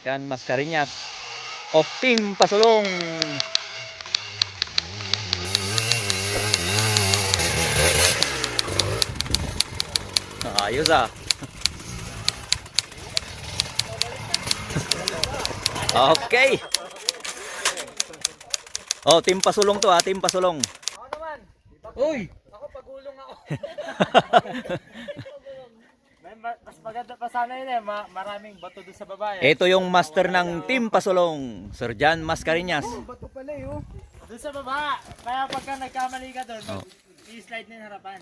Yan, Mascareñas of Team Pasulong. Ayos ah. Okay. Oh, Team Pasulong to ah, Team Pasulong. Ako naman. Uy! Ako pagulong ako. Mas maganda pa sana yun eh. Maraming bato doon sa baba eh. Ito yung master ng Team Pasulong, Sir Jan Mascareñas. Bato pala eh oh. Doon sa baba. Kaya pagka nagkamali ka doon, i-slide na yung harapan.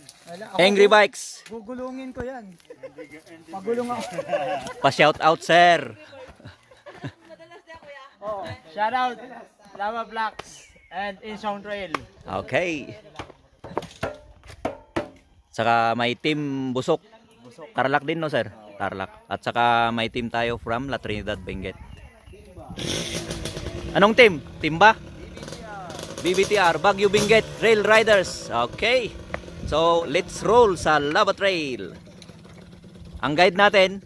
Angry Bikes. Gugulungin ko yan. Pagulong ako. Pa-shout out, sir. Oh, shout out Lava Blacks and Inshong Trail. Okay. Saka may Team Busok. Tarlac din no, sir? Tarlac. At saka may team tayo from La Trinidad, Benguet. Anong team? Team ba? BBTR, Baguio Benguet Trail Riders. Okay. So, let's roll sa Lava Trail. Ang guide natin,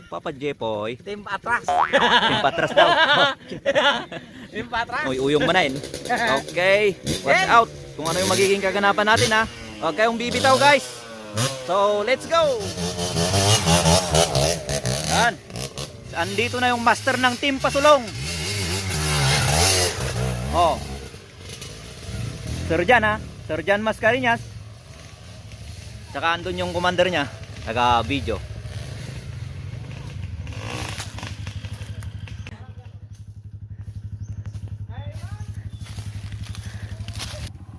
Papa Jepoy. Team Patras. Team Patras daw. Team Patras. Uy, uyong manain. Okay. Watch out. Kung ano yung magiging kaganapan natin ha. Huwag kayong bibitaw guys. So, let's go. Yan. Andito na yung master ng Team Pasulong. Oh. Sir Jan ha. Sir Jan Mascareñas. Tsaka andun yung commander niya. Taga-video.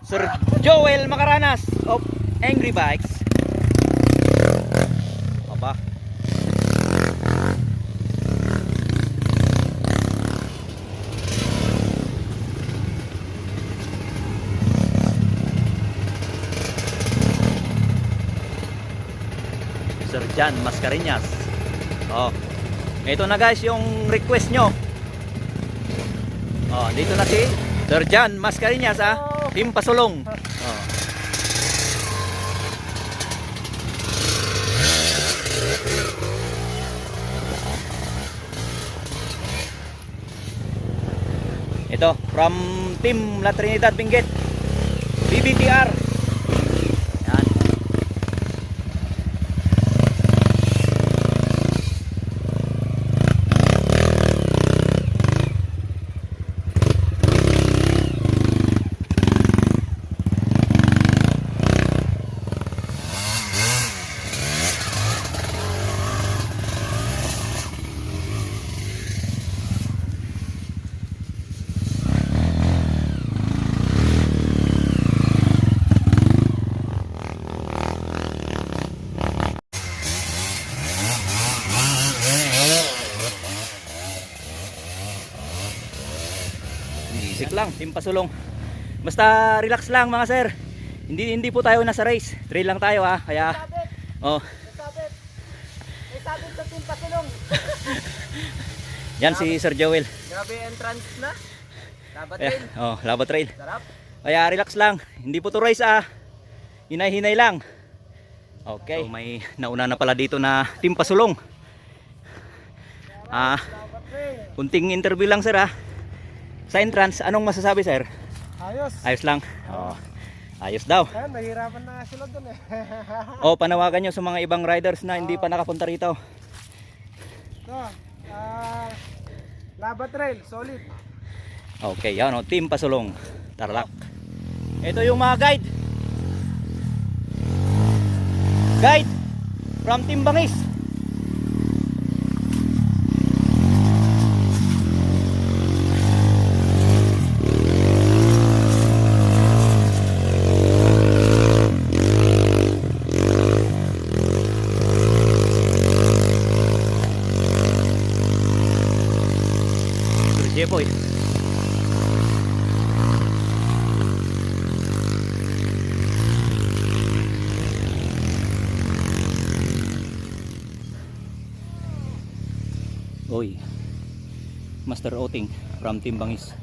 Sir Joel Macaranas of Angry Bikes. Aba. Sir Jan Mascareñas. Oh. Ito na guys yung request nyo. Oh, dito na si Sir Jan Mascareñas ah. Team Pasulong. Oh. Ito from Team La Trinidad Benguet. BBTR. Yan. Isik lang, Team Pasulong. Basta relax lang mga sir. Hindi po tayo nasa race. Trail lang tayo ha. Kaya oh. May sabit sa Team Pasulong. Yan si Sir Joel. Grabe entrance na. Dapat Kaya, din. oh, Lava Trail. Sarap. Kaya relax lang. Hindi po to race ah. Hinay-hinay lang. Okay. So, may nauna na pala dito na Team Pasulong. Kunting interview lang sir ah. Sa entrance, anong masasabi sir? Ayos. Ayos lang. Oh, ayos daw. Ayun, nahihirapan na nga sila dun eh. Oh, panawagan nyo sa mga ibang riders na hindi pa nakapunta rito. Ito, Lava Trail, solid. Okay, yan oh, Team Pasulong, Tarlac. Ito yung mga guide. Guide from Team Bangis. Jepoy. Oy. Master Oting from Team Bangis.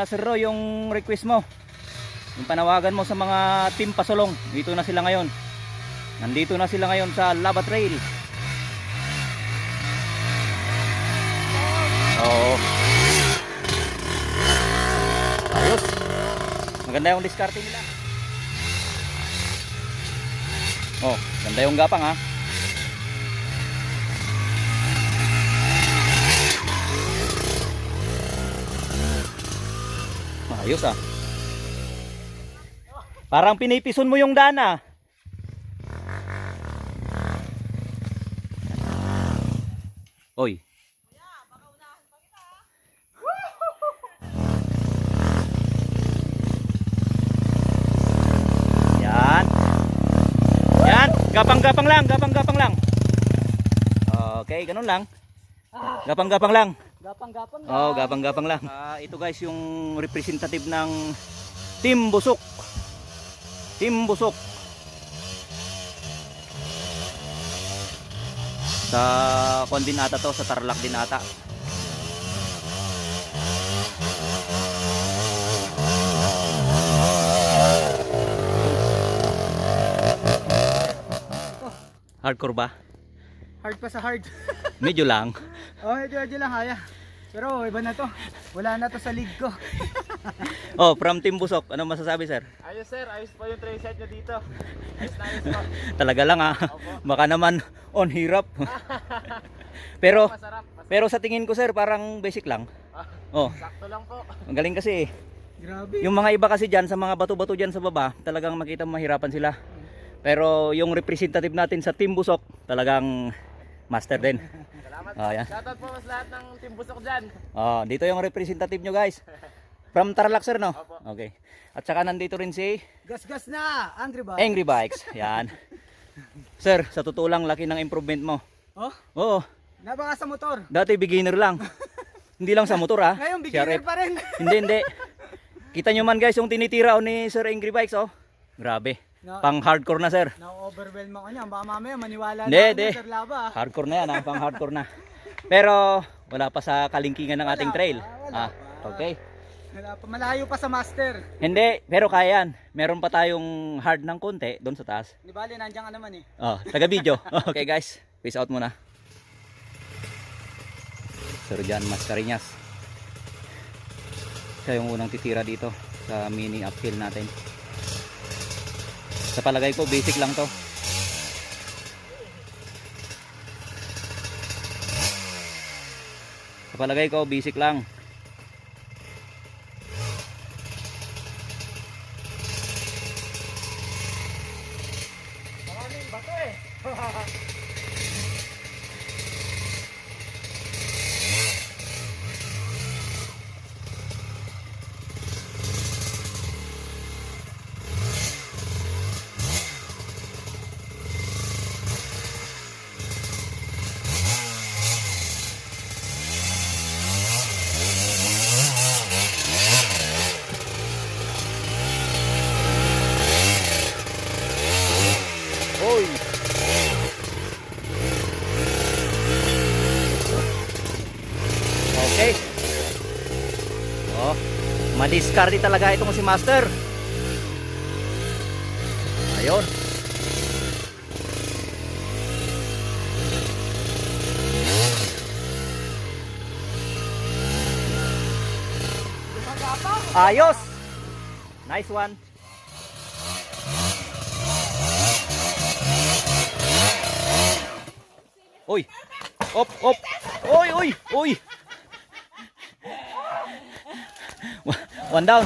na Sir Roy yung request mo. Yung panawagan mo sa mga team pasulong. Dito na sila ngayon. Nandito na sila ngayon sa Lava Trail. Oo. Ayos. Maganda yung diskarte nila. Oh, ganda yung gapang ha. Ayos ah. Parang pinipison mo yung dana. Oy. Yan. Yan, gapang-gapang lang, gapang-gapang lang. Okay, ganun lang. Gapang-gapang lang. Gapang-gapang. Oh, gapang-gapang lang. Ito guys yung representative ng Team Busok. Team Busok. Sa kuan din ata to, sa Tarlac din ata. Hardcore ba? Hard pa sa hard. Medyo lang. Oh, medyo lang haya. Pero iba na to. Wala na to sa league ko. Oh, from Team Busok, ano masasabi sir? Ayos sir, ayos po yung tray set nyo dito. Ayos na ayos po. Talaga lang ah. Baka naman on hirap. pero Masarap. pero sa tingin ko sir, parang basic lang. Oh, Sakto lang po. ang galing kasi eh. Grabe. Yung mga iba kasi dyan, sa mga bato-bato dyan sa baba, talagang makita mahirapan sila. Pero yung representative natin sa Team Busok, talagang master din. Salamat. Oh, yan. Shoutout po mas lahat ng Team Busok dyan. Oh, dito yung representative nyo guys. From Tarlac sir no? Opo. Okay. At saka nandito rin si Gas-gas na, Angry ba? Angry Bikes. Yan. Sir, sa totoo lang laki ng improvement mo. Oh, Oo. nabaka sa motor. Dati beginner lang. Hindi lang sa motor ha. Ngayon, beginner CRF. pa rin. Hindi. Kita nyo man guys yung tinitira ni Sir Angry Bikes oh. Grabe. No. Pang hardcore na sir. Na-overwhelm ako niyan. Baka mamaya maniwala Hindi, na hindi. ako Sir Lava. Hardcore na yan ha. Pang hardcore na. Pero wala pa sa kalingkingan ng ating trail. Wala pa. Okay. Wala pa. Malayo pa sa master. Hindi, pero kaya yan. Meron pa tayong hard ng konti doon sa taas. Di bali, nandiyan ka naman eh. Oh, taga video. Okay guys, peace out muna. Sir Jan Mascareñas. Siya yung unang titira dito sa mini uphill natin. Sa palagay ko basic lang to. Sa palagay ko basic lang. Maraming bato eh. Oy. Okay. Oh, madiskarte talaga itong si Master. Ayun. Ayos. Nice one. Uy. Op. Oy. One down.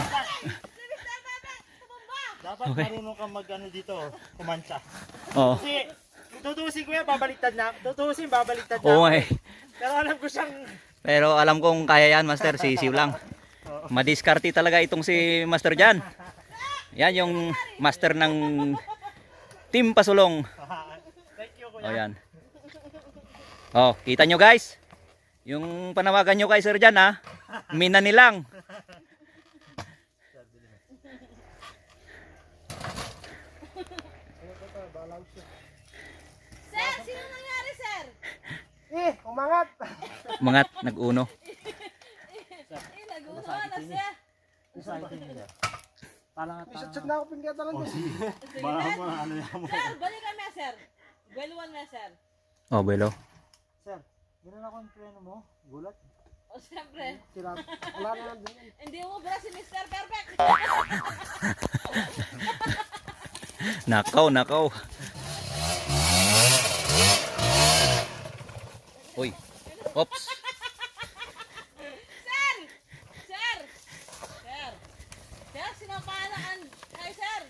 Dapat marunong kang mag-ano dito, kumansa. Oh. Kasi, tutusin ko yan, babaliktad na. Tutusin, babaliktad na. Oo nga eh. Pero alam ko siyang, Pero alam kong kaya yan, Master. Sisiw lang. Madiskarte talaga itong si Master Jan. Yan yung master ng Team Pasulong. thank you O kuya. yan. Oh, kita nyo guys. Yung panawagan nyo kay Sir Jan ha. Minani lang. Sir, sino nangyari, sir? Umangat. Mangat, nag-uno. Eh, nagulo na, sir. Exciting nila. Parang Shot na ako pinggata lang doon. Sir, balikan mo, sir. Bueluan mo, sir. Oh, Belo. Sir, gano'n ako yung preno mo? Gulat? O, siyempre. Sira. Wala na din. Hindi mo bra si Mr. Perfect. Nakaw, nakaw. Uy. Oops. Sir! Sir! Sir! Sir, sinapalaan kay sir.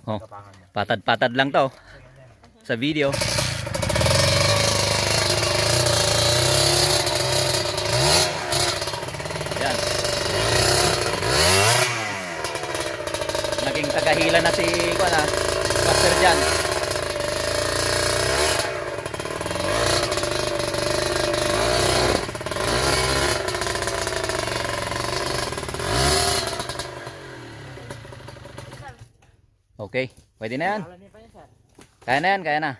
Oh, patad-patad lang to sa video. Yan. Naging tagahila na si Master Jan. Okay, pwede na yan. Alam niyo pa yun, sir. Kaya na yan, kaya na.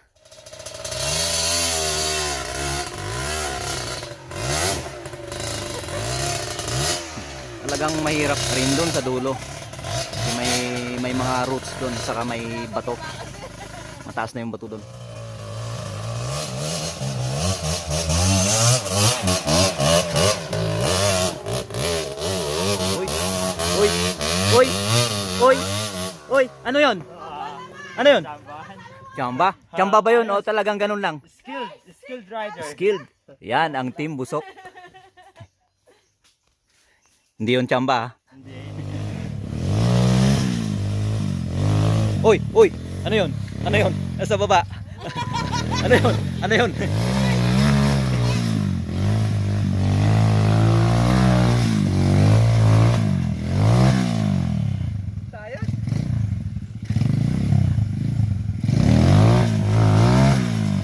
Talagang mahirap rin doon sa dulo. Kasi may mga roots doon, saka may bato. Mataas na yung bato doon. Uy! Uy! Uy! Uy! Uy! Ano yon? Ano yun? Tambahan. Chamba? Chamba ba yun? O talagang ganun lang? Skilled rider. Skilled. Yan ang team busok. Hindi yun chamba ha? Hindi. Uy! Uy! Ano yun? Ano yun? Nasa baba. Ano yun? Ano yun?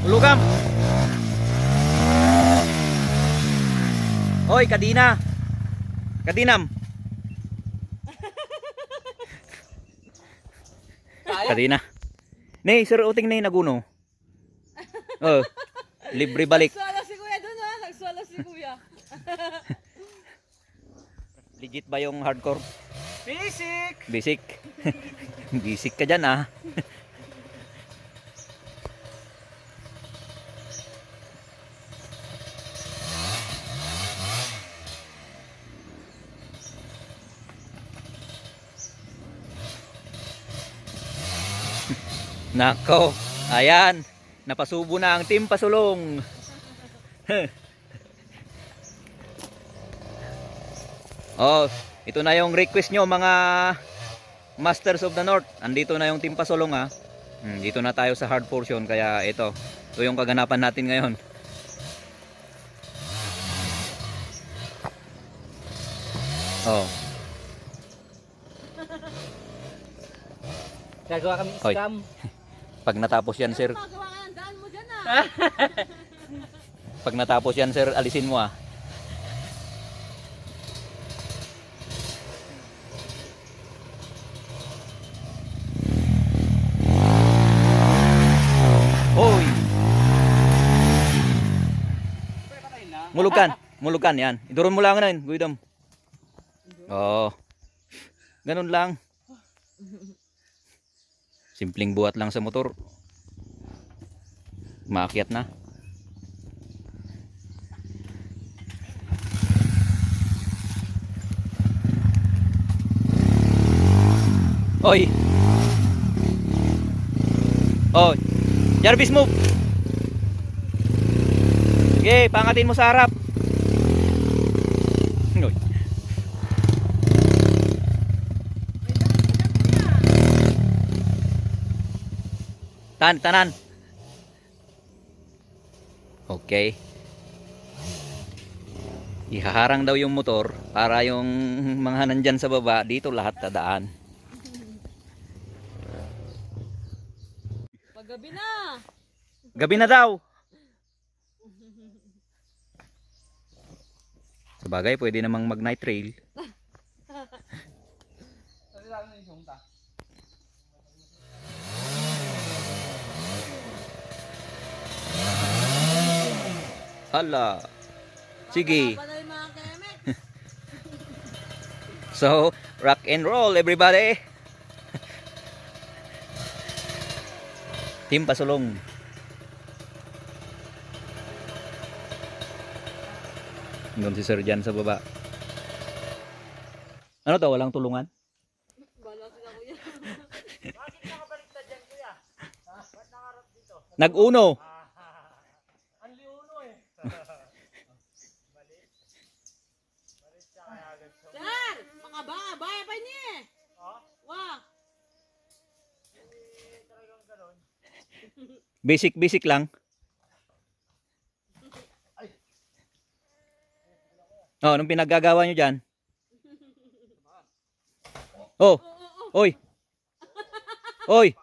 Ulugam! Hoy, Kadina! Kadinam! Kadina. Nay, sir, uting na yung naguno. Oh, libre balik. Nagsolo si kuya dun ha. Nagsolo si kuya. Legit ba yung hardcore? Basic! Basic. Basic ka dyan ah. Nako, ayan, napasubo na ang team pasulong. Oh, ito na yung request nyo mga Masters of the North. Andito na yung team pasulong ha. Dito na tayo sa hard portion kaya ito yung kaganapan natin ngayon. Oh. Gagawa kami Hoy. scam. Pag natapos yan, sir. Magawa ka ng daan mo dyan ha. Pag natapos yan, sir, alisin mo ah. Hoy! Mulukan. Mulukan yan. Idurun mo lang na yun, Guidom. Oo. Ganun lang. Simpleng buhat lang sa motor. Maakyat na. Oy. Oh. Jarvis move. Okay, pangatin mo sa harap. Oy. Tanan. Okay. Ihaharang daw yung motor para yung mga nandyan sa baba dito lahat tadaan. Paggabi na. Gabi na daw. Sabagay, pwede namang mag night trail. Hala. Sige. Wala pa na yung mga kemek. So, rock and roll everybody. Team Pasulong. Doon si Sir Jan sa baba. Ano to? Walang tulungan? Bala sila kuya. Bakit nakabaliktad dyan, kuya? Ha? Ba't nakarap dito? Nag-uno. Ang liuno eh. Balik. Balik siya kaya agad siya. Sir! Makabaya pa niya eh. Ha? Wah! Eh, talagang ganon. Basic lang. Oh, anong pinaggagawa nyo dyan? Oh, oy. Oy.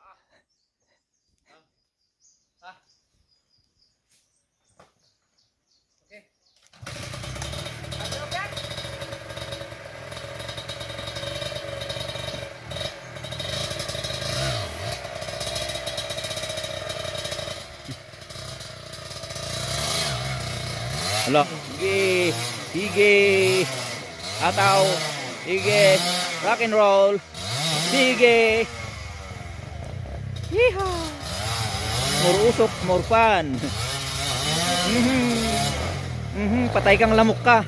Hala, sige, sige, ataw, sige, rock and roll, sige. Yeehaw! More usok, more fun. Patay kang lamok ka.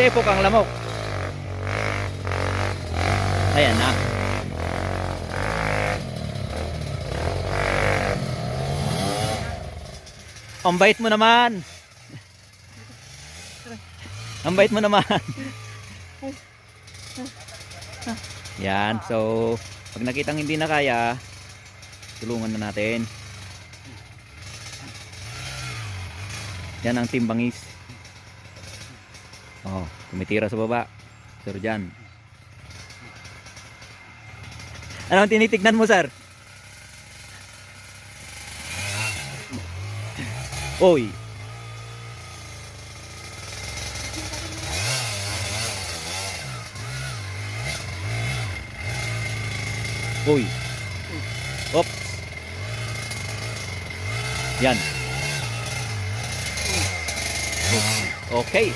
Tepo kang lamok. Ayan na. Ang bait mo naman. Ang bait mo naman. Yan, so pag nakitang hindi na kaya, tulungan na natin. Yan ang Team Bangis. Oh, tumitira sa baba. Sir Jan. Ano ang tinitignan mo, sir? Oy. Oy. Oops. Yan. Okay.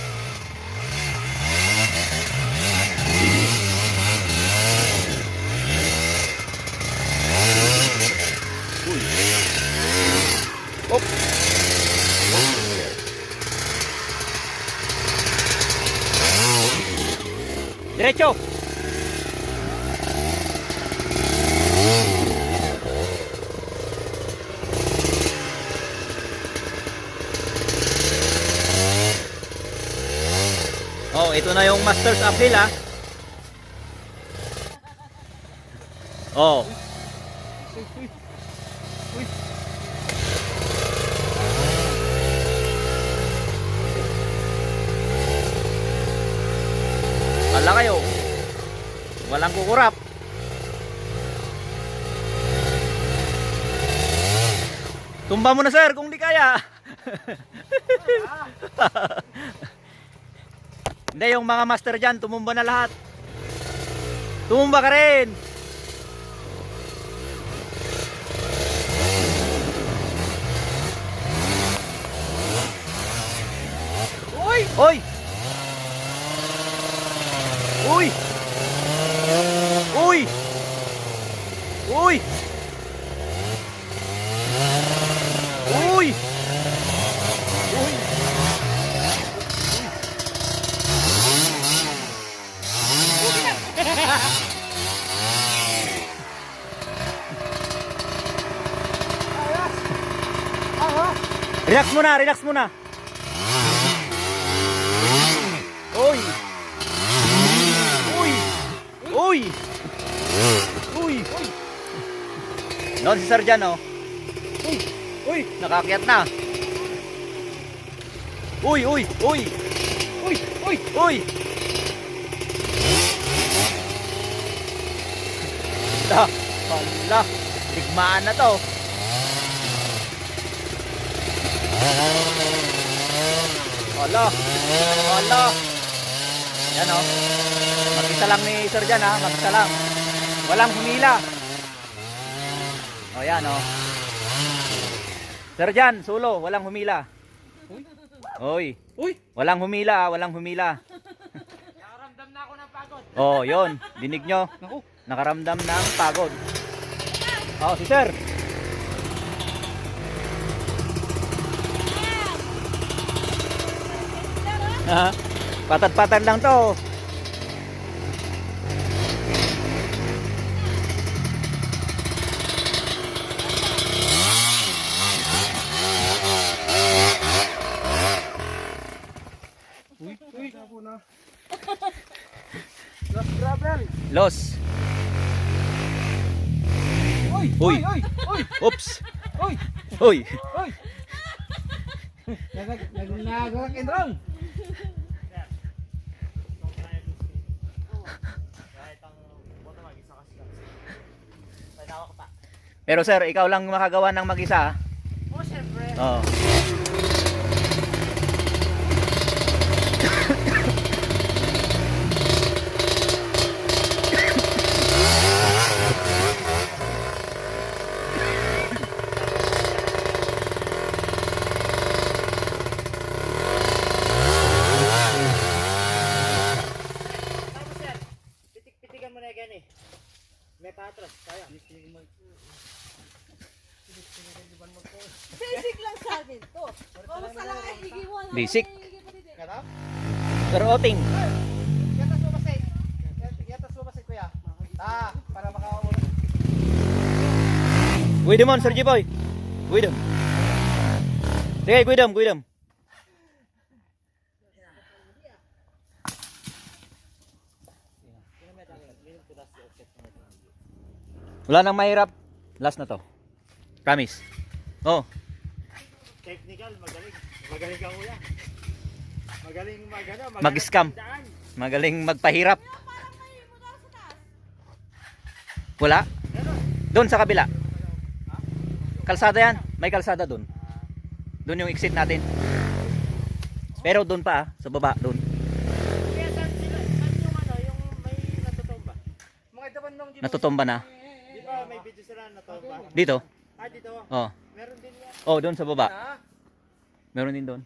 Uy. Op. Derecho. Oh, ito na yung Masters uphill ah. Oh. Wala kayo. Walang kukurap. Tumba mo na, sir, kung di kaya. Hindi, yung mga master dyan, tumumba na lahat. Tumumba ka rin. Uy! Uy! Uy! Uy! Uy! Uy! Uy! Relax muna, relax muna. Uy! Uy! Uy! Uy! Noon si Sir Jan, oh. Uy! Uy! Nakakyat na. Uy! Uy! Uy! Uy! Uy! Uy! Hala! Digmaan na to. Hala! Hala! Yan, oh. Mag-isa lang ni Sir Jan, ha. Mag-isa lang. Walang humila. O, yan, oh. Sir Jan, solo, walang humila. Oy. Uy! Walang humila, walang humila. Nakaramdam na ako ng pagod. Oh, yon. Dinig nyo. Naku! Nakaramdam ng pagod. Oh, si Sir. Ah, patad-patad lang to. Uy! Uy! Ako na. Lost gravel! Los. Uy! Uy. Uy! Uy! Oops. Uy! Uy. Uy! Nagagawag and wrong! Kahit ang boto mag-isa kasi lang. Pwede ako pa. Pero sir, ikaw lang makagawa ng mag-isa. Oh, syempre. Oh. Tapos sir, pitik-pitigan mo na yan eh. May patras, kaya. Basic lang sa akin to. Kamusta lang ay igiwan. Basic. Katap? Sir Oting. Yatas mo basay. Yatas mo basay kuya. Para makakaulog. Guidem Sir Jiboy. Guidem. Sige, guidem, guidem. Wala nang mahirap. Last na to. Promise. Oh, Technical, magaling. Magaling ka kuya. Magaling Mag-scam. magaling magpahirap. Wala? Doon sa kabila. Kalsada yan. May kalsada doon. Doon yung exit natin. Pero doon pa sa baba doon. Kaya saan sila? Saan yung ano, yung may natutumba? Mga itabandong Natutumba na. Di ba may video sila natutumba? Dito. Dito. Oh. Meron din yan. Oh, doon sa baba. Meron din doon.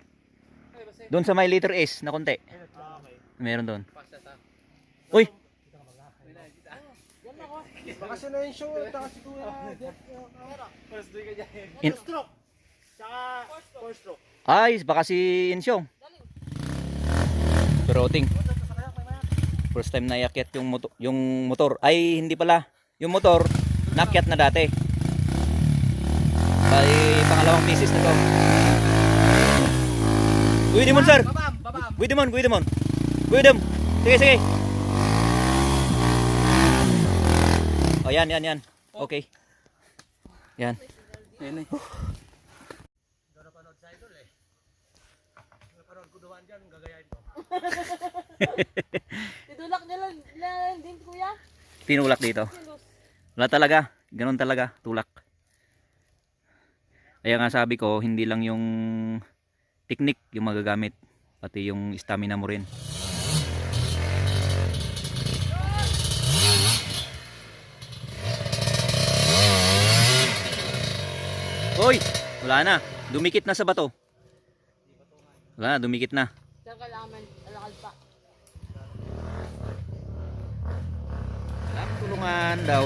Doon sa may letter S na konti. Okay. Meron doon. Uy, Bakasyon na yung show. Taka si Kuya. First do ka dyan. In- Stroke. Tsaka four stroke. ay, baka si Insyong. Pero Oting. First time na iakyat yung motor. Ay, hindi pala. Yung motor, nakyat na dati. Ay, pangalawang pieces na to. Guidemon, sir. Guidemon, Guidemon. Guidem. Sige, sige. Oh, yan, yan, yan. Okay. Yan. Yan eh. Tidulak nila din kuya. Tinulak dito. Wala talaga. Ganun talaga. Tulak. Kaya nga sabi ko, hindi lang yung technique yung magagamit. Pati yung stamina mo rin. Hoy! Wala na. Dumikit na sa bato. Wala na. Dumikit na. Sir, kailangan alakal pa. Wala tulungan daw.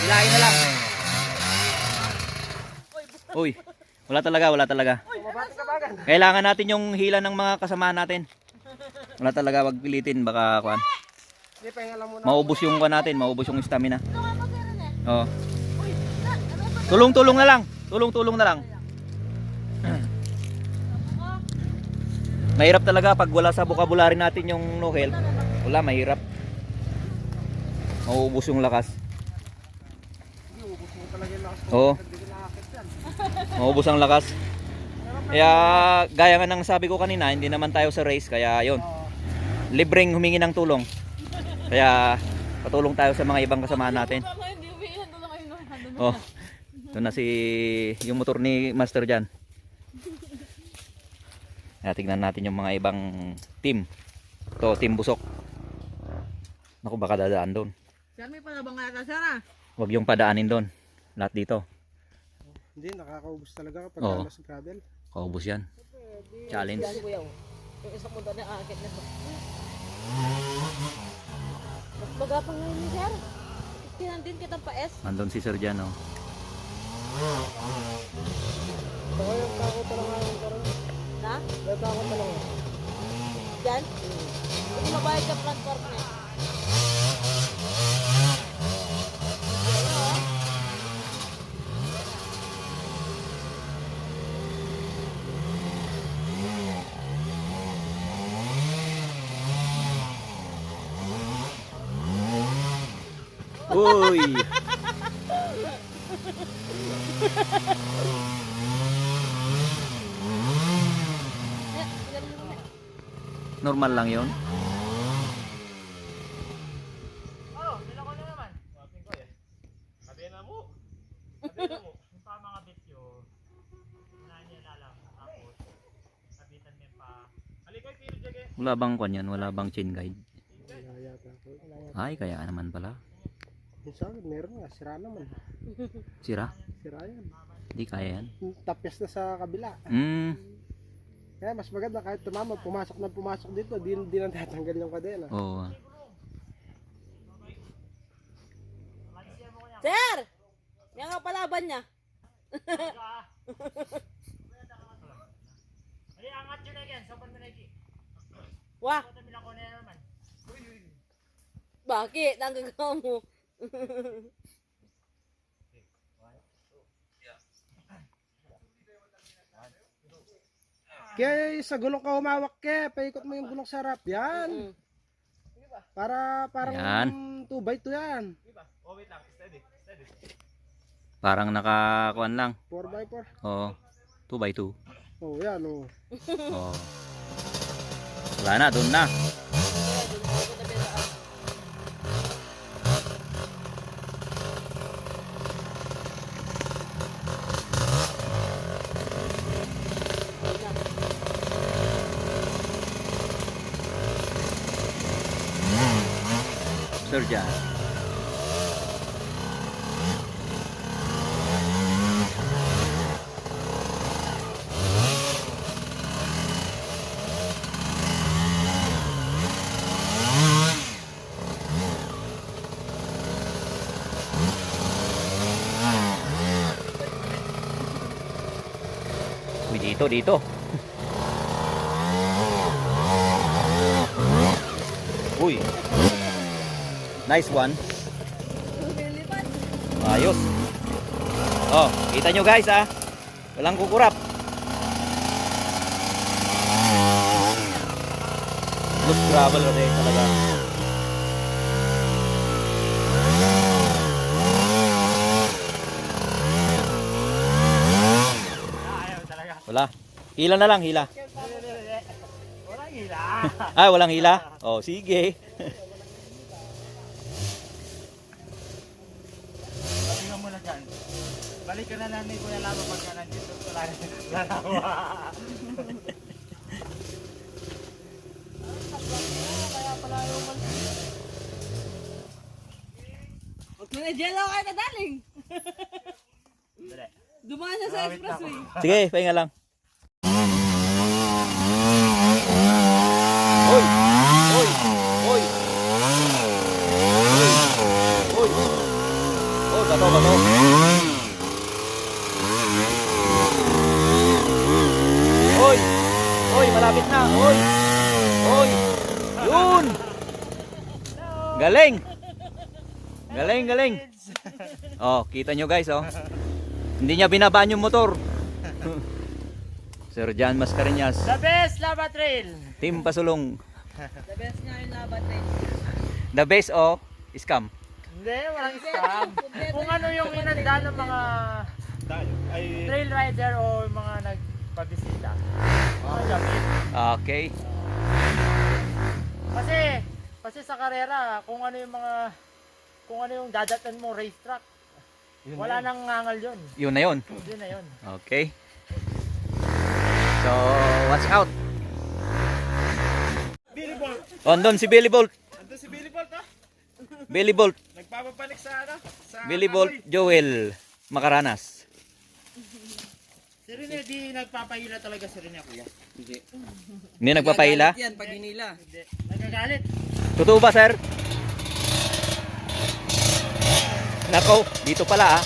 Hilahin na lang. Uy, wala talaga, wala talaga. Kailangan natin yung hila ng mga kasama natin. Wala talaga, wag pilitin, baka kuan. Hindi, pahinga lang muna. Maubos yung kuan natin, maubos yung stamina. Tulungan mo sir eh. Oo. Uy, na, ano ba? Tulong-tulong na lang. Tulong-tulong na lang. Mahirap talaga pag wala sa vocabulary natin yung no help. Wala, mahirap. Mauubos yung lakas. Hindi, ubos mo talaga yung lakas ko. Oo. Hindi ko nakakit yan. Maubos ang lakas. Kaya gaya nga ng sabi ko kanina, hindi naman tayo sa race, kaya yon. Libreng humingi ng tulong. Kaya patulong tayo sa mga ibang kasama natin. Tama, hindi umiilan. Tulungan kayo nung Oh. Doon na si yung motor ni Master Jan. Tingnan natin yung mga ibang team. Ito, team busok. Naku, baka dadaan doon. Sir, may palabang nga ka sir ah. Huwag yung padaanin doon. Lahat dito. Hindi, nakakaubos talaga kapag Oo. sa gravel. Kaubos yan. Challenge. Yan, kuya. Yung isang mundo na aakit na to. Mas magapang ngayon ni sir. Tinan din kitang pa-S. Nandun si Sir Jan, oh. Baka yung takot talaga yung karoon. Na? Takot talaga. Diyan? Hindi mabayad ka platform na. Uy! Normal lang yon. Oh, nila ko na naman. Wapin ko eh. Sabi na mo. Sabi na mo. Yung pa mga bityo. Unahan niya lalang. Tapos, sabitan niya pa. Halikoy, pilo jage. Wala bang kwan yan? Wala bang chain guide? Wala yata ako. Ay, kaya naman pala. Minsan, meron nga. Sira naman. Sira? Sira yan. Hindi kaya yan. Tapyas na sa kabila. Kaya mas maganda kahit tumama, pumasok dito, di na tatanggal yung kadena. Oo. Sir! Yan nga palaban niya. Hali, angat yun na yan. Sopan mo na iki. Wah, Sopan mo lang ko na naman. bakit? Nanggagawa mo. Kaya sa gulong ka humawak ke, paikot mo yung gulong sa harap. Yan. Parang Yan. 2x2 yan. Oh, wait lang. Steady. Steady. Parang nakakuan lang. 4x4. Oo. 2x2. Oh, yan oh. Oo. Wala na, doon na. Sir Jan. Uy, dito. Uy. Nice one. Ayos. Oh, kita nyo guys ah. Walang kukurap. Loose gravel rin talaga. Ayaw talaga. Wala. Hila na lang, hila. Walang hila. Ah, walang hila? Oh, sige. Tingnan mo na dyan. Balik ka na lang ni Kuya Lama pagka nandito. Wala na. May jello kayo na daling. Dali. Dumaan siya sa expressway. Sige, pahinga lang. Hoy! Hoy! Hoy! Hoy! Oh, bato. Hoy! Hoy, malapit na. Hoy! Hoy! Yun! Galing! Galing. Oh, kita nyo guys, oh. Hindi niya binabaan yung motor. Sir Jan Mascareñas, The best Lava Trail. Team Pasulong. The best nga yung laban na The best oh, scam. Hindi, walang scam. Kung ano yung inanda ng mga trail rider o yung mga nagpabisita. Mga gamit. Okay. Kasi sa karera, kung ano yung dadatan mo racetrack, wala nang ngangal yun. Yun na yun. Yun na yun. Okay. So, watch out. Billy Bolt. Andun si Billy Bolt. Ando si Billy Bolt ha? Billy Bolt. Nagpapapanik sa ano? Sa Billy Bolt Joel Makaranas. Si Rene, di nagpapahila talaga si Rene, kuya. Hindi nagpapahila? Yan, pag hinila. Hindi. Nagagalit. Totoo ba, sir? Nako, dito pala ah.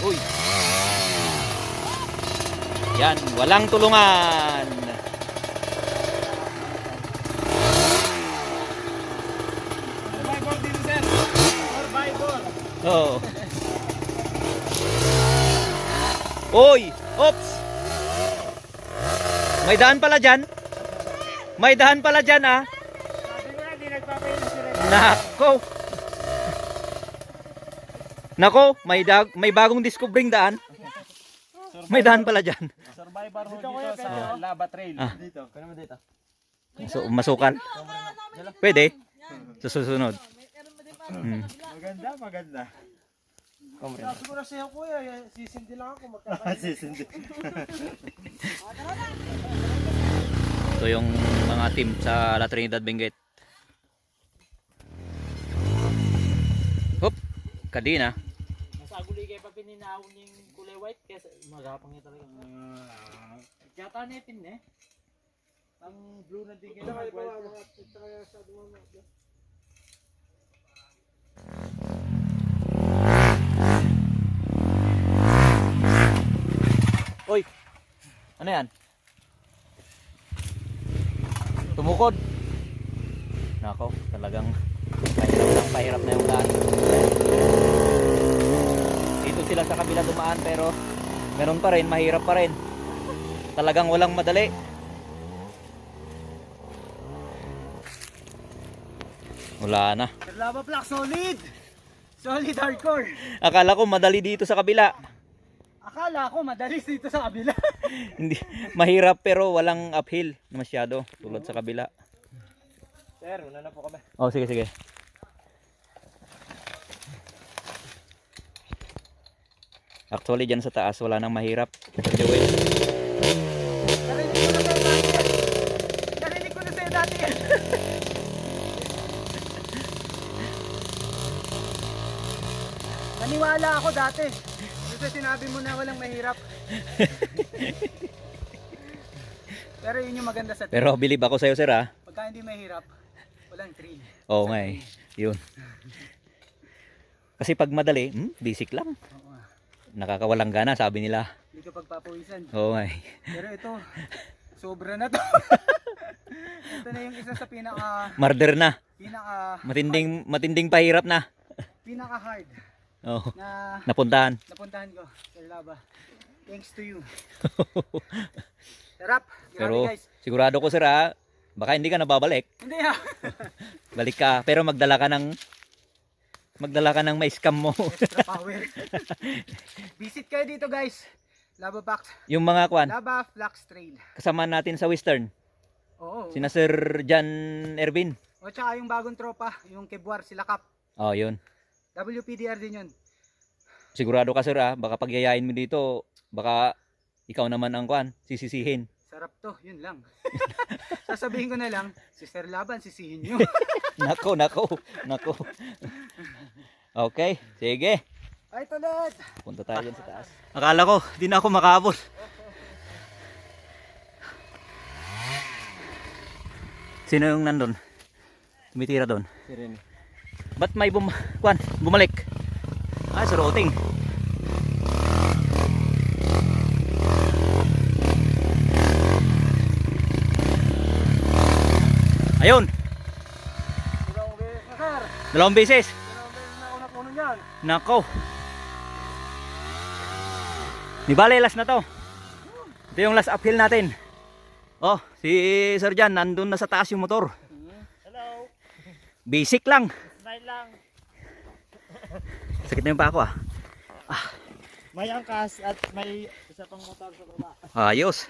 Uy. Yan, walang tulungan. Survivor dito, sir. Survivor. Oo. Uy, oops. May daan pala dyan. May daan pala dyan ah. Sabi ko na, di nagpapahila si Rene. Nako. Nako, may bagong discovering daan. May daan pala dyan. Survivor ho dito sa Lava Trail. Ah. Dito. Kano mo dito? Masukal. Pwede. Sa susunod. Maganda, maganda. Sabi ko na sa'yo kuya, sisindi lang ako, magkakaroon. Sisindi. Ito yung mga team sa La Trinidad Benguet. Hop, kadina. Masaguli kayo pa pininahon yung kulay white kasi magapang niya talaga. Kaya netin eh. Ang blue na din kayo. Uy, ano yan? Tumukod. Nako, talagang pahirap na yung daan. Dito sila sa kabila dumaan pero meron pa rin, mahirap pa rin. Talagang walang madali. Wala na. Lava Black, solid! Solid hardcore! Akala ko madali dito sa kabila. Akala ko madalis dito sa kabila. Hindi, mahirap pero walang uphill na masyado tulad sa kabila. Sir, una na po kami. Oh, sige, sige. Actually, dyan sa taas, wala nang mahirap. Joel. Narinig ko na sa'yo dati. Naniwala ako dati. Kasi sinabi mo na walang mahirap. Pero yun yung maganda sa Pero believe ako sa'yo, sir, ah. pagka hindi mahirap, walang thrill. Oo nga eh. Yun. Kasi pag madali, basic lang. Oo nga. Nakakawalang gana, sabi nila. Hindi ka pagpapawisan. Oo nga eh. Pero ito, sobra na to. Ito na yung isa sa Murder na. Matinding pahirap na. pinaka hard Oo. na Napuntahan. napuntahan ko sa Lava. Thanks to you. Sarap. Grabe Pero guys. sigurado ko, sir, ah, baka hindi ka nababalik. Hindi ha. Balik ka, pero magdala ka ng may scam mo. Extra power. Visit kayo dito guys. Lava Box. Yung mga kwan, Lava Flax Trail. kasama natin sa Western. Oo. Sina Sir Jan Ervin. O tsaka yung bagong tropa, yung Kebwar, sila Kap. Oh, yun. WPDR din yun. Sigurado ka, sir, ah, baka pagyayain mo dito, baka ikaw naman ang kwan, sisisihin. Sarap to, yun lang. Sasabihin ko na lang, si Sir Laban, sisihin nyo. Nako. Okay, sige. Ay, tulad! Punta tayo dyan sa taas. Akala ko, di na ako makaabot. Sino yung nandun? Tumitira doon? Si Rene. Ba't may bumalik? Ah, sa routing. Ayun, Dalawang beses na, dalawang beses. sir. Dalawang beses na ako napuno niyan. Nako. Di bale, last na to. Ito yung last uphill natin. Oh, si Sir Jan, nandun na sa taas yung motor. Hello. Basic lang. Smile lang. Sakit na yung pa ako, ah. May angkas at may isa pang motor sa baba. Ayos.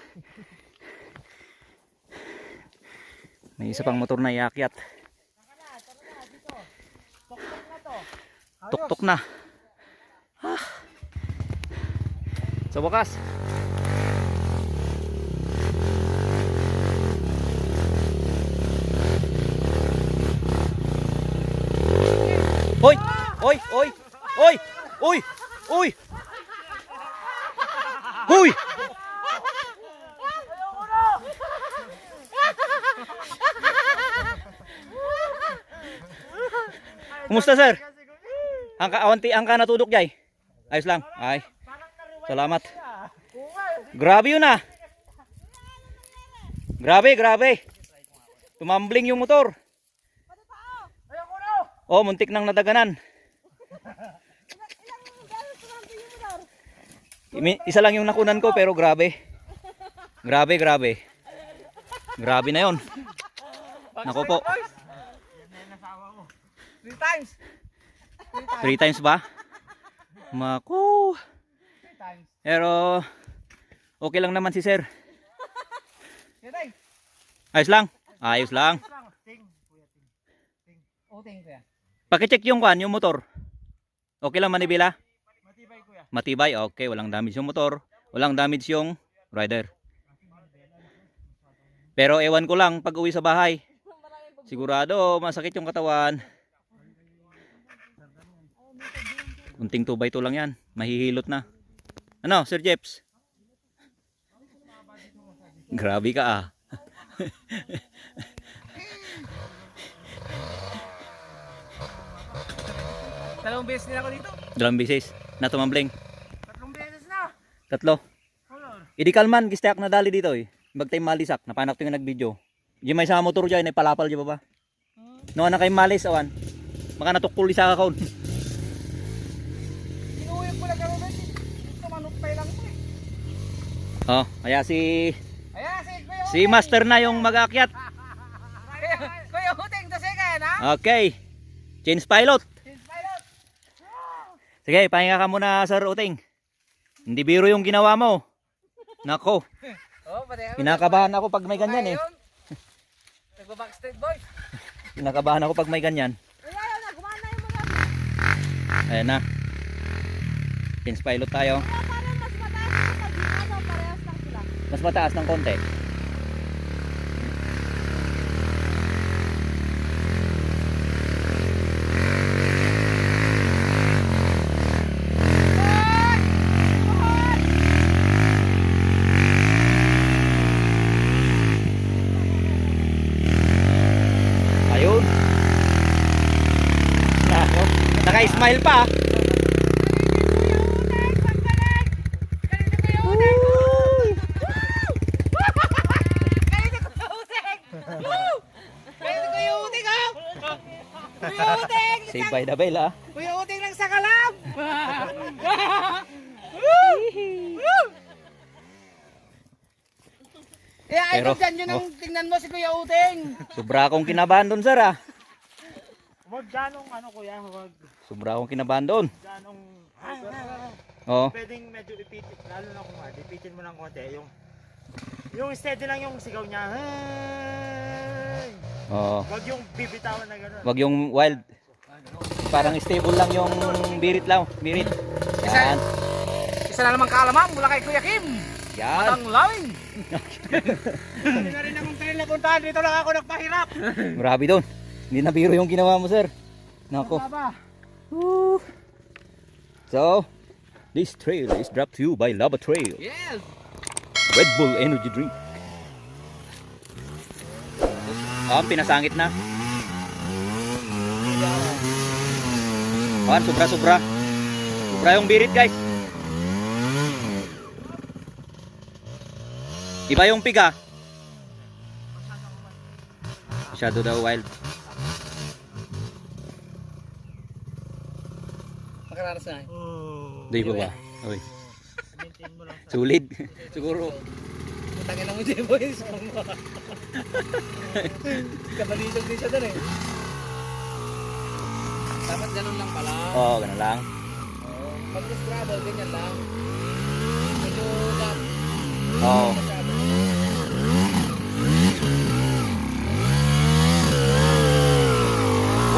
May isa pang motor na iakyat. Tuktok na. Ah. Sa wakas. Oy, oy, oy, oy, oy. Huy! Kumusta, sir? Ang ka natudok jay. Ayos lang. Ay. Salamat. Grabe yun ah. Grabe, grabe. Tumambling yung motor. Oh, muntik nang nadaganan. Isa lang yung nakunan ko pero grabe. Grabe, grabe. Grabe na yon. Nako po. 3 times. 3 times ba? Maku. Pero okay lang naman si sir. Ayos lang. Ayos lang. Pakicheck yung kwan, yung motor. Okay lang manibila? Matibay kuya. Matibay, okay. Walang damage yung motor. Walang damage yung rider. Pero ewan ko lang pag uwi sa bahay. Sigurado masakit yung katawan. Unting 2x2 lang yan. Mahihilot na. Ano, Sir Jeps? Grabe ka ah. Dalawang beses nila ako dito. 2 beses na tumambling. 3 beses na. 3. Idi kalman, gistayak na dali dito eh. Bagtay malisak, napanak to yung nag-video. Di may sa motor dyan, ay palapal dyan ba ba? No, anak kay malis, awan. Maka natukul isa ka kaon. Inuwi ko lang kami beses. Ito manupay lang po eh. Oh, kaya si Ayan, Kuya si Master na yung mag-aakyat. Kuya Uteng, the second ha? Okay. Change pilot. Since pilot. Sige, pahinga ka muna, Sir Uting. Hindi biro yung ginawa mo. Nako, Oh, pati ako. kinakabahan ako pag may ganyan eh. Nagba-backstreet boys. Kinakabahan ako pag may ganyan. Kuya, ayaw na. Gumana yung mga. Ayan na. Change pilot tayo. Kuya, parang mas mataas yung pag-ano. Parehas lang sila. Mas mataas ng konti. Ayun. Nako. Naka-smile pa. Save by the bell ah. Kuya Uteng lang sa kalab. Pero, dyan yun ang tingnan mo si Kuya Uteng. Sobra akong kinabahan doon, sir ah. Huwag ganong ano kuya, huwag Sobra akong kinabahan doon. ganong Oo. pwedeng medyo ipitin, lalo na kung ipitin mo ng konti, yung steady lang yung sigaw niya. Hey! Oo. Huwag yung bibitawan na gano'n. Wag yung wild. Parang stable lang yung birit lang. Birit. Yan. Isa na naman kaalaman mula kay Kuya Kim. Yan. Ang lawing. Hindi na rin akong trail na puntahan. Dito lang ako nagpahirap. Grabe doon. Hindi na biro yung ginawa mo, sir. Nako. Baba. Woo. So, this trail is brought to you by Lava Trail. Yes. Red Bull Energy Drink. Pinasangit na. Sobra-sobra. Sobra yung birit, guys. Iba yung piga. Masyado daw wild. Makararas na. Di ba ba? Oy. Sulit. Siguro. Putangin na mo dyan boys. Kabalisog din siya doon eh. Dapat ganun lang pala. Oo, ganun lang. Pag travel, ganyan lang. Medyo lang. Oo.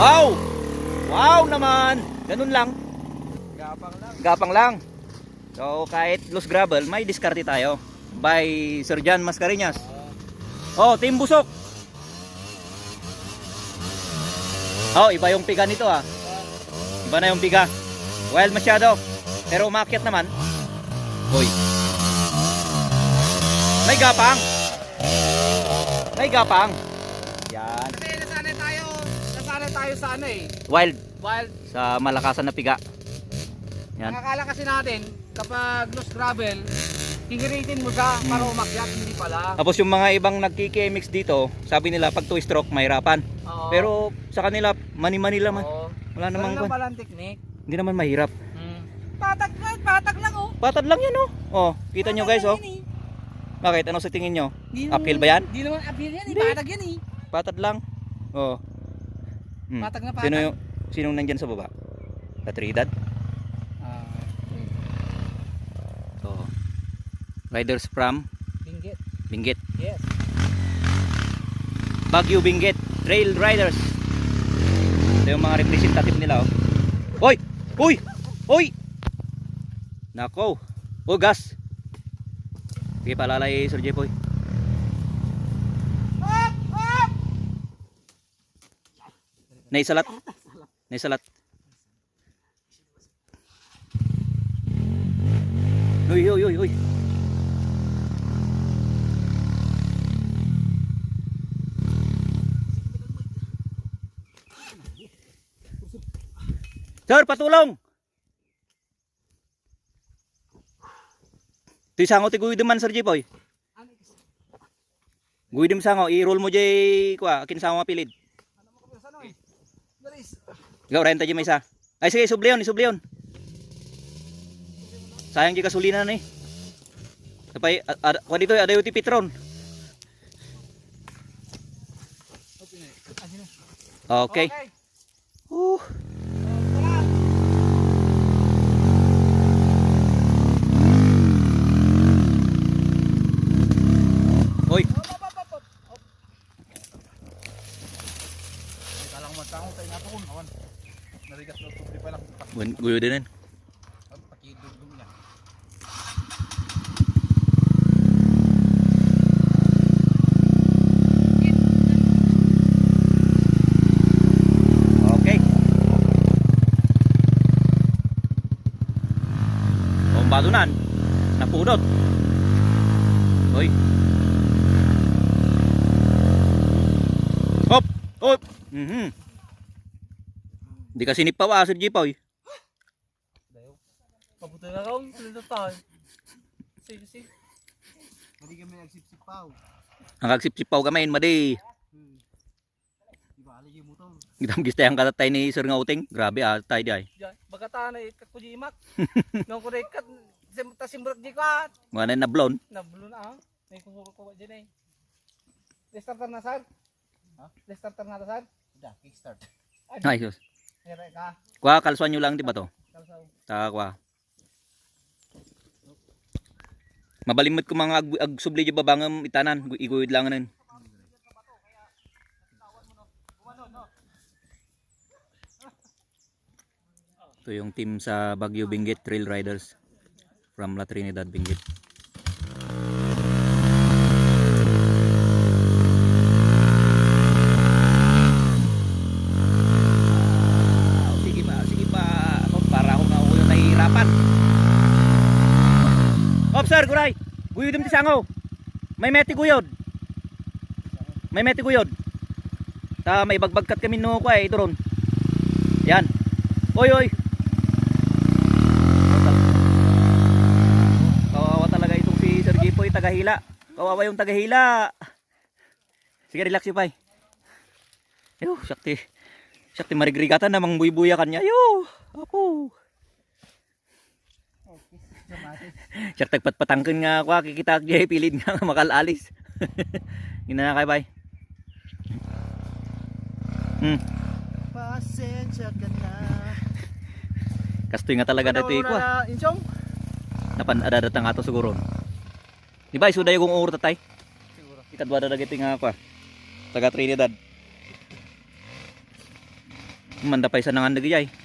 Wow! Wow naman! Ganun lang. Gapang lang. Gapang lang. So kahit loose gravel, may diskarte tayo. By Sir John Mascareñas. Oh, Team Busok. Oh, iba yung piga nito ah. Iba na yung biga. Wild masyado. Pero umakyat naman. Uy. May gapang. May gapang. Yan. Kasi nasanay tayo sa ano eh. Wild. Wild. Sa malakasan na piga. Yan. Nakakala kasi natin, kapag loose gravel, hihiritin mo siya para umakyat, hindi pala. Tapos yung mga ibang nagkiki-mix dito, sabi nila pag 2-stroke mahirapan. Oo. Pero sa kanila, mani-mani lang man. Oo. Wala namang Ganun lang kwan. pala ang technique. Hindi naman mahirap. Patag lang oh. Patad lang yan oh. Oh, kita nyo guys oh. Bakit? Ano sa tingin nyo? Uphill ba yan? Hindi naman uphill yan eh, patag yan eh. Patad lang. Oh. Patag na patag. Sinong nandyan sa baba? La Trinidad? So, riders from Binggit. Benguet. Yes. Baguio Benguet Trail Riders. Ito yung mga representative nila oh. Hoy! Hoy! Hoy! Nako. Oh, gas. Sige, palalay Sir Jepoy. Naisalat. Naisalat. Uy, uy, uy, uy. Sir, patulong. Ito sango ti guydem man Sir Jepoy. Guydem sango, i-roll mo jay kuha, akin sango mapilid. Ikaw, renta jay may isa. Ay sige, isubleon. Sayang jay kasulinan eh. Tapay, kuha dito, adayo ti Petron. Okay. Hoy. Kalang magkakong tayo nato kung awan. Narigas na tubli pa lang. Guyo din. Pakidugdug niya. Okay. Badunan. Napudot. Hoy. Hop. Hop. Di kasi nipawa Sir Jepoy. Pabuti na raw, tulad tayo. Sige. Hindi kami nagsipsipaw. Ang kagsipsipaw kamain madi. Di ba alay yung motor? Gitam gistayang katatay ni Sir Ngauting. Grabe tay di ay. Bagata na ikat ko di imak. Nung ko na ikat, tasimbrot di ko at. Mga na blon. Nablo na ah. May kusuro ko dyan eh. Restarter na sir? Ha? Restarter na sir? Da, kickstart. Ay sus. Here ka. Kwa kalswan nyo lang di ba to? Kalsaw. Ta kwa. Mabalimot ko mga agsubli di babangam itanan, iguyod lang nan. Ito yung team sa Baguio Benguet Trail Riders from La Trinidad, Benguet. Sige pa. Para ako na ako yung nahihirapan. Sir, guray. Guyod ti sango. May meti guyod. Ta may bagbagkat kami no ko ay ito ron. Yan. Oy. Kawawa talaga itong si Sir Jepoy tagahila. Kawawa yung tagahila. Sige, relax yung pay. Yo, sakti marigrigatan namang buy-buyakan niya. Yo, apo. Siya tagpatpatangkin nga ako, kikita kaya pilid nga makalalis. Ginana kay bay. Pasensya ka na. Kastoy nga talaga dito iko. Inchong? Napan-adadatang ato siguro. Di ba isuday kong uro tatay? Siguro. Ikadwa na dagiti nga ako. Taga Trinidad. Manda pa isa nangan dagijay.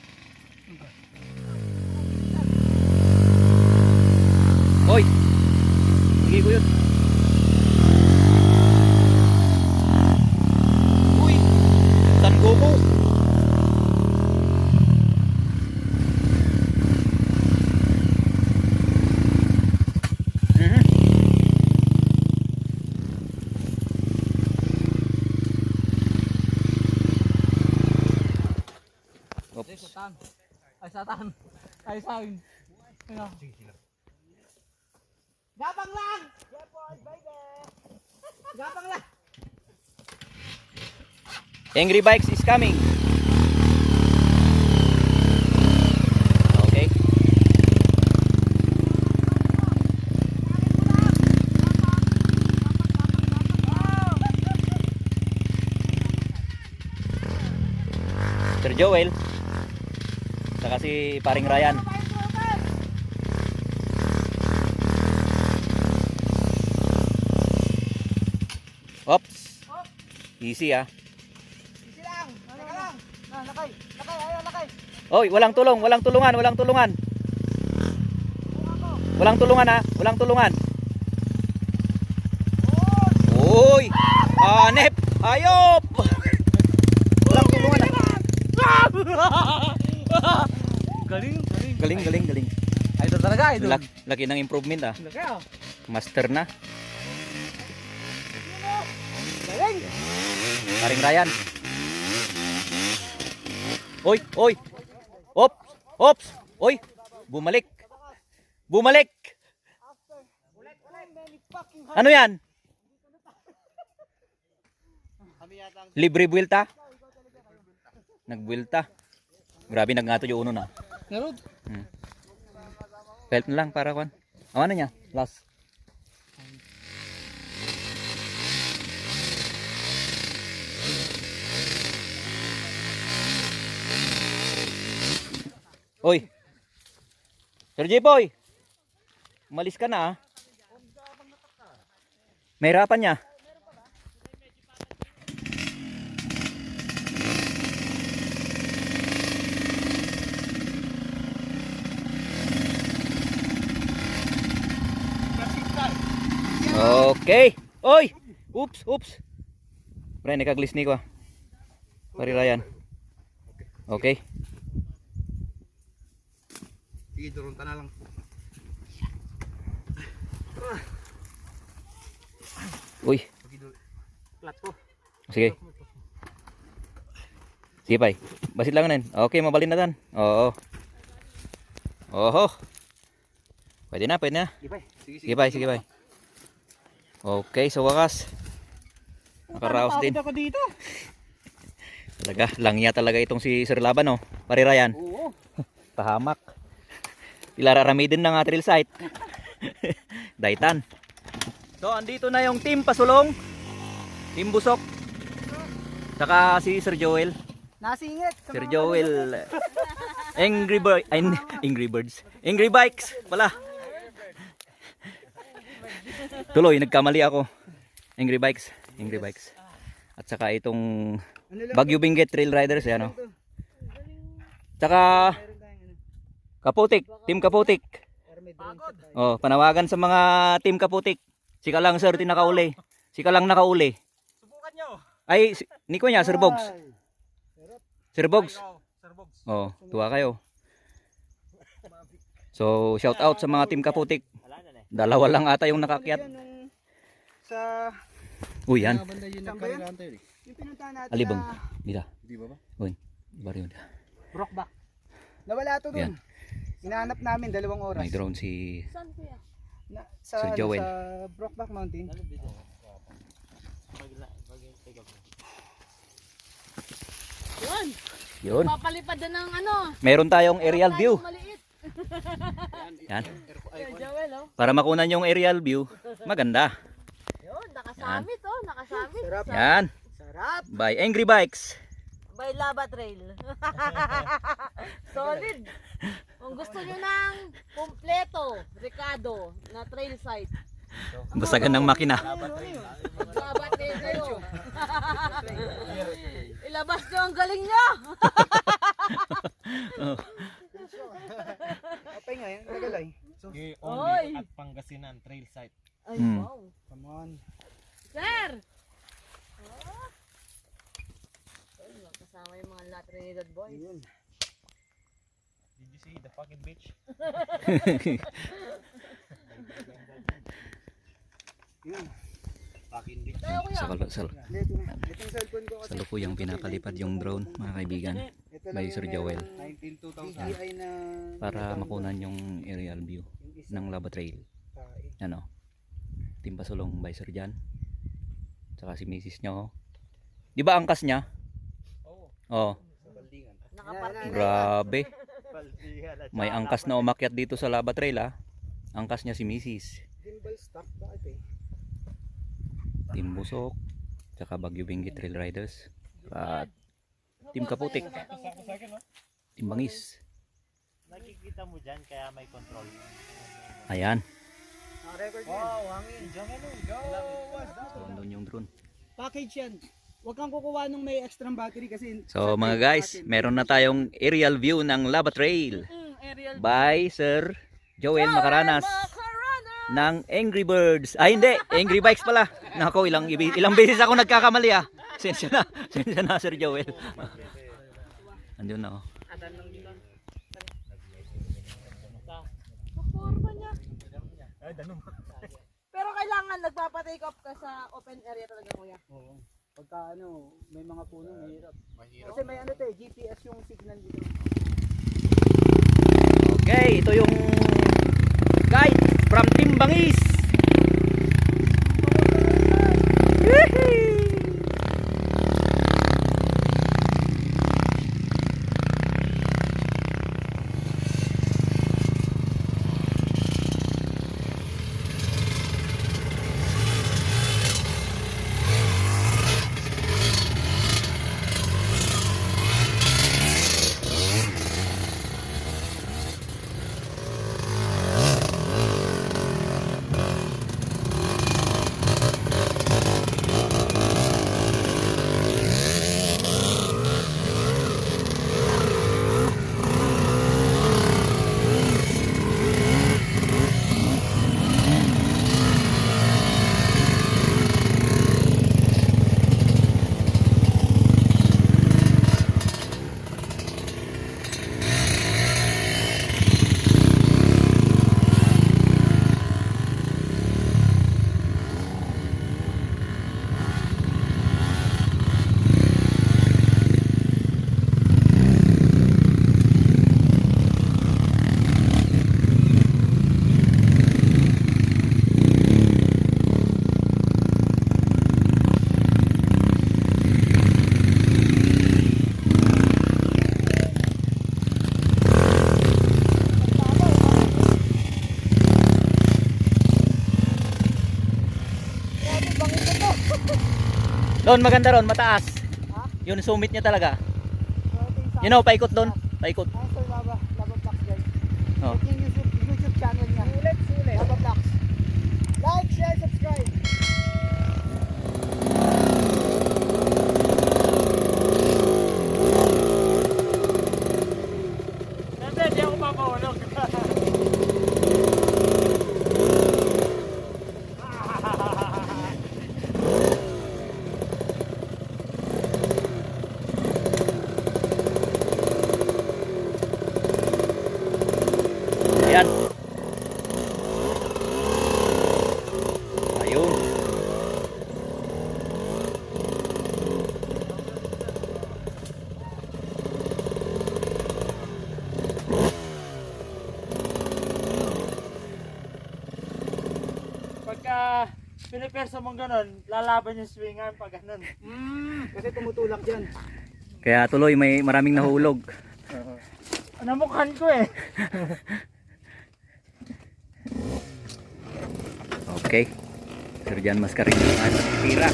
Hoy. Sige ko yun. Uy. San Goku. Satan. Ay, sawin. Ano? Gapang lang! Gapang lang! Angry Bikes is coming. Okay. Sir Joel. Saka si paring Ryan. Oops. Easy ah. Easy lang! Teka lang! Lakay! Lakay! Ayaw, lakay! Oy, walang tulong, walang tulungan, walang tulungan. Walang tulungan ha, walang tulungan. Oy! Hanep! Hayop! Walang tulungan ha. Galing! Galing! Galing, galing, galing. Idol talaga, idol. Laki ng improvement ah. Laki oh. Master na. Galing! Paring Ryan. Oy, oy. Ops, ops. Oy, bumalik. Bumalik. Ano yan? Libre buwelta? Nagbuwelta. Grabe, nagnato yung uno na. Narod. Belt na lang para kwan. Awan na niya. Last. Oy. Sir J-Boy. Umalis ka na ah. May hirapan niya. Okay. Oy. Oops, oops. Pre, nakaglis ni ko. Pari Ryan. Okay. Sige, durunta na lang. Uy. Plat po. Sige. Sige, pay. Basit lang na. Okay, mabalin na tan. Oo. Oho. Pwede na, pwede na. Sige, sige. Sige, pay, sige, pay. Okay, sa wakas. Nakaraos din. Ako dito. Talaga, langya talaga itong si Sir Laban, oh. Pare Ryan. Oo. Pahamak. Ilararamidin na nga trail site. Daitan. So, andito na yung team Pasulong. Team Busok. Saka si Sir Joel. Nasingit. Sir Joel. Angry Bird. Ay, Angry Birds. Angry Bikes. Pala. Tuloy, nagkamali ako. Angry Bikes. Angry Bikes. At saka itong Baguio Benguet Trail Riders. Yan, oh. Saka Kaputik. Team Kaputik. Oh, panawagan sa mga Team Kaputik. Sika lang sir, tinakauli. Sika lang nakauli. Subukan nyo. Ay, niko niya, Sir Bogs. Sir Bogs. Sir Bogs. Oh, tuwa kayo. So, shout out sa mga Team Kaputik. Dalawa lang ata yung nakakyat. Sa Uy, yan. banda yun nagkariran tayo eh. Yung pinuntahan natin Alibang. na Dito. di ba ba? Uy, bari yun. Brockback. Nawala to Yan. dun. Hinahanap namin 2 oras. May drone si Saan kuya? Sa, Sir Joel. sa Brockback Mountain. Yun. yun. Papalipad na ng ano. Meron tayong aerial view. Maliit. Yan. Kuya Joel oh. Para makunan yung aerial view, maganda. Yun, nakasamit oh. Nakasamit. Sarap. Yan. Sarap. By Angry Bikes. By Lava Trail. Solid. Kung gusto nyo ng kompleto, Ricardo, na trail site. Basagan ng makina. Lava Trail kayo. Ilabas nyo ang galing nyo. Oh. Apay nga yan. Nagalay. So, Oy. At Pangasinan Trail Site. Ay, Hmm. wow. come on. Sir! Ayun, kasama yung mga latrinated boys. Ayun. Did you see the fucking beach? Yun. Fucking beach. Tayo kuya. Sa Ito na. Itong cellphone ko kasi. salupuyang pinapalipad yung drone, mga kaibigan. Ito by Sir Joel 19,2000 na para makunan yung aerial view ng Lava Trail. Ano? Team Pasulong by Sir Jan. Tsaka si Mrs. niya, oh. Di ba angkas niya? Oo. Oh. Nakaparking. Grabe. May angkas na umakyat dito sa Lava Trail, ah. Angkas niya si Mrs. gimbal stock bakit eh? Team Busok, tsaka Baguio Benguet Trail Riders, at Team Kaputik, Team Bangis. Nakikita mo dyan kaya may control. Ayan. Wow, hangin. Diyan ano. Go! So, andun yung drone. Package yan. Huwag kang kukuha nung may extra battery kasi So mga guys, meron na tayong aerial view ng Lava Trail Aerial by Sir Joel Macaranas ng Angry Birds. Ay hindi, Angry Bikes pala. Nako, ilang beses ako nagkakamali, ah. Sensya na Sir Joel. Andun na, oh. Forma niya. Pero kailangan nagpapa-take off ka sa open area talaga, kuya. oo. Pagka ano, may mga puno mahirap. Kasi may ano 'to, GPS yung signal dito. Okay, ito yung guide from Team Bangis. Doon maganda ron, mataas. Yun summit niya talaga. You know, paikot doon. Paikot. Sir Lava Vlogs guys. Oh. Yung YouTube channel niya. Sulit. Lava Vlogs. Like, share, subscribe. Hindi ako papahulog. Ayan. Ayun. Pagka pinipersa mong ganun, lalaban yung swingan pag ganun. Kasi tumutulak yan. Kaya tuloy may maraming nahulog. Namukhan ko eh. Okay. Sir Jan Mascarin at tira.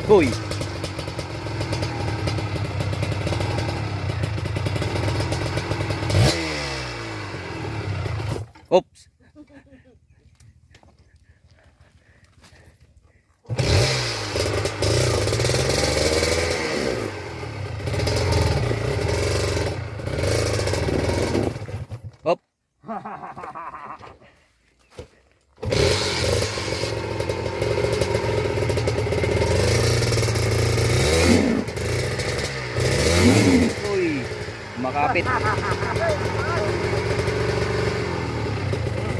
Boy. Oops. Op. Uy, makapit.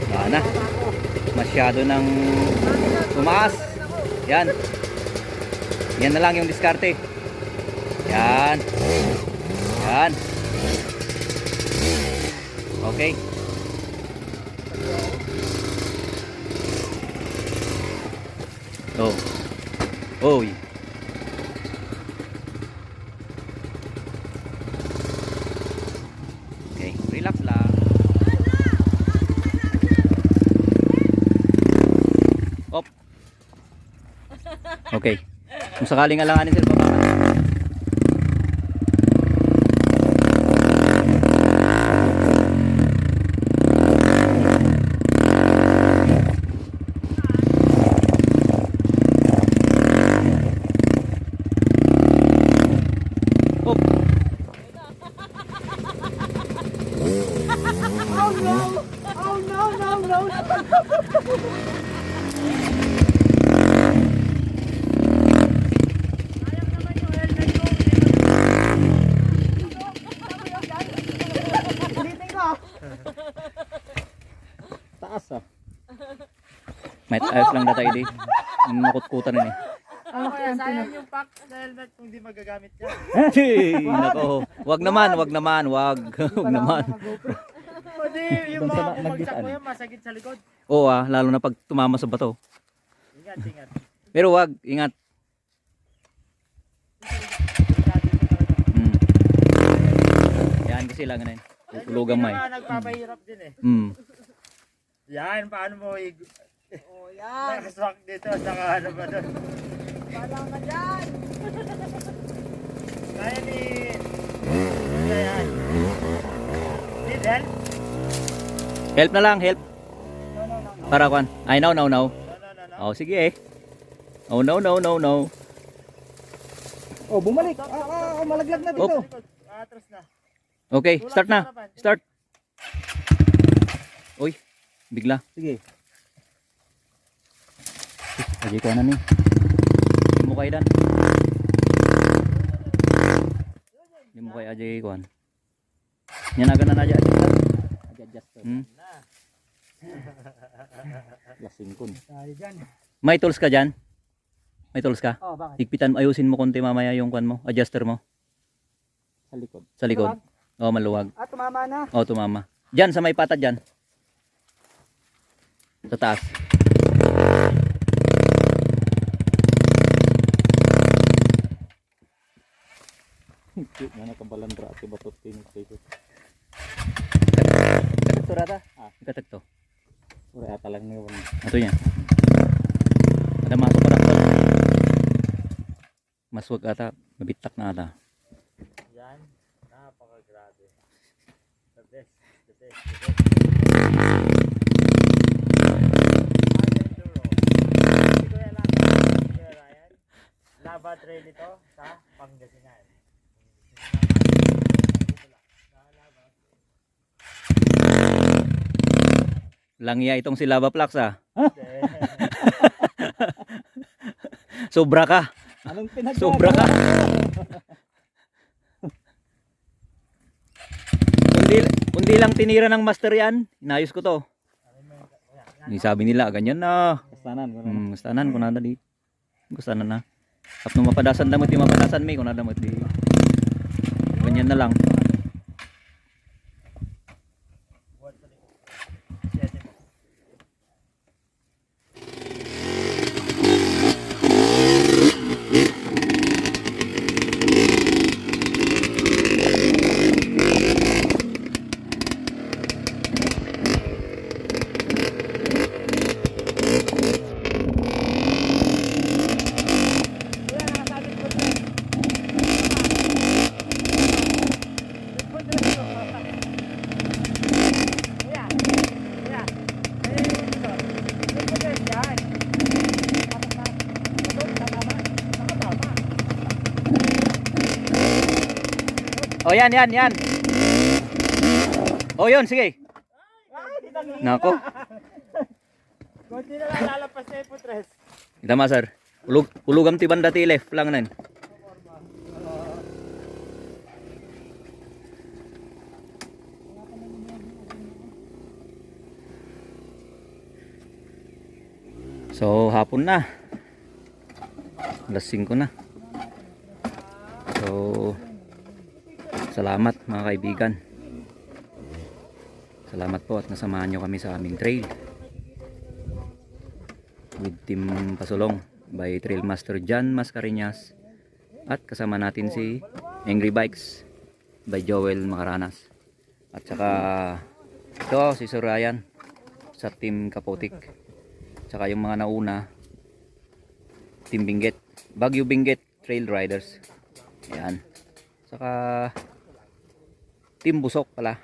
Sana. Masyado nang tumaas. Yan. Yan na lang yung diskarte. Yan. Yan. Okay. Oh. Oy. Okay, relax lang. Op. Okay. Kung sakaling alanganin sila baba. Op. Taas ah. May ayos lang data idi. Nakutkutan rin eh. Ano kaya sayang yung pack sa helmet kung di magagamit yan. Hey, nako. Wag naman, wag naman, wag. Wag naman. Pwede yung mga bumagsak mo yan, masakit sa likod. Oo lalo na pag tumama sa bato. Ingat, ingat. Pero wag, ingat. Mm. Yan kasi lang ganun. Tulugang may. Nagpapahirap din eh. Mm. Yan, paano mo Oh, yan. nakaswak dito, saka ano ba doon? Wala ka dyan. Kaya ni... Yan. Need help? Help na lang, help. Para kwan. Ay, no. No. Oh, sige eh. Oh, no. Oh, bumalik. Malaglag na dito. Op. Atras na. Okay, start na. Start. Uy, bigla. Sige. Aji ko na ni. Hindi mo kay dan. Hindi mo kay aji ko. Yan agad na aja. Adjust. Hmm. Lasing kun. Tayo dyan. May tools ka dyan? May tools ka? Oh, bakit? Higpitan, ayusin mo konti mamaya yung kwan mo, adjuster mo Sa likod. sa likod. Oh, maluwag. Tumama na. Oh, tumama. Diyan sa may patad diyan. Sa taas. Na nakabalandra at batot tinig dito. Katagto rata. Katagto. Ura ata lang ngayon. Ato niya. Ada masuk pada kol. Masuk ata, mabitak na ata. Yan. Napakagrabe. The best. Hindi ko yan lang. Ryan. Lava trail ito sa Pangasinan. Langya itong si Lava Plax Sobra ka. Anong pinag- Sobra ka. Kundi lang tinira ng master yan. Inayos ko to. Sabi nila, ganyan na. Kastanan ko na. Gustanan ko na di. Gustanan na. Tapos nung mapadasan damot, di mapadasan may kung na damot di. Ganyan na lang. Oh, yan. Oh, yun, sige. Nako. Kunti na lang lalapas na yung putres. Kita masar. Ulugam ti banda ti left lang nan. So hapon na. Alas 5 na. So salamat mga kaibigan. Salamat po at nasamahan nyo kami sa aming trail with Team Pasulong by Trail Master John Mascareñas at kasama natin si Angry Bikes by Joel Macaranas at saka ito si Sir Ryan sa Team Kapotik, saka yung mga nauna Team Benguet, Baguio Benguet Trail Riders, yan, saka Team Busok pala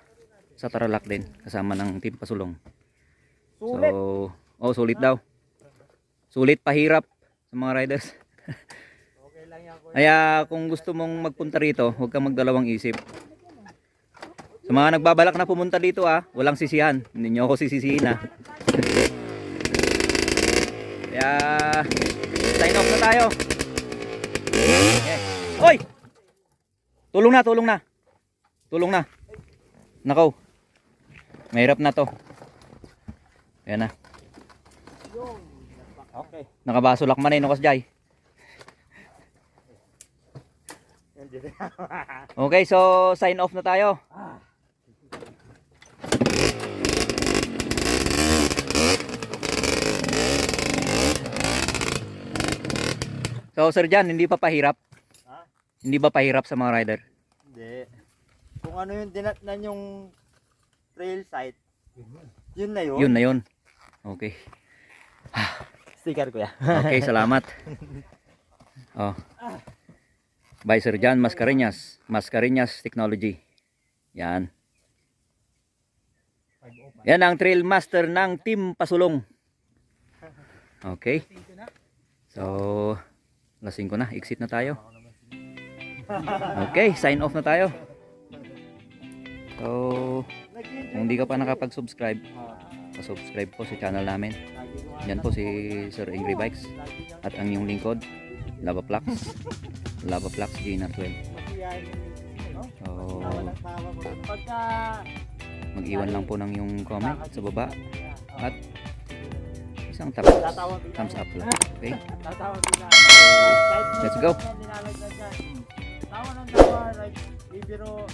sa Tarlac din kasama ng Team Pasulong. So sulit daw, sulit pahirap sa mga riders. Kaya kung gusto mong magpunta rito, huwag kang magdalawang isip. Sa mga nagbabalak na pumunta dito walang sisihan, hindi nyo ako sisisihin Kaya sign off na tayo. Hoy! Tulong na. Nakaw. Mahirap na to. Ayan na. Okay. Nakabasulak man no kasjay. Okay, so sign off na tayo. So Sir Jan, hindi pa pahirap? Ha? Hindi ba pahirap sa mga rider? Hindi. Kung ano yung dinatnan yung trail site, yun na yun. Yun na yun. Okay. Sticker ko ya. Okay, salamat. Oh. By Sir John Mascareñas, Mascareñas Technology. Yan. Yan ang trail master ng Team Pasulong. Okay. So, alas 5 na, exit na tayo. Okay, sign off na tayo. So, kung hindi ka pa nakapag-subscribe, pa-subscribe po sa channel namin. Yan po si Sir Angry Bikes at ang iyong lingkod, Lava Plax GNR12. So, mag-iwan lang po ng yung comment sa baba at isang thumbs up lang. Okay, let's go. Tawa ng tawa, like, bibiro,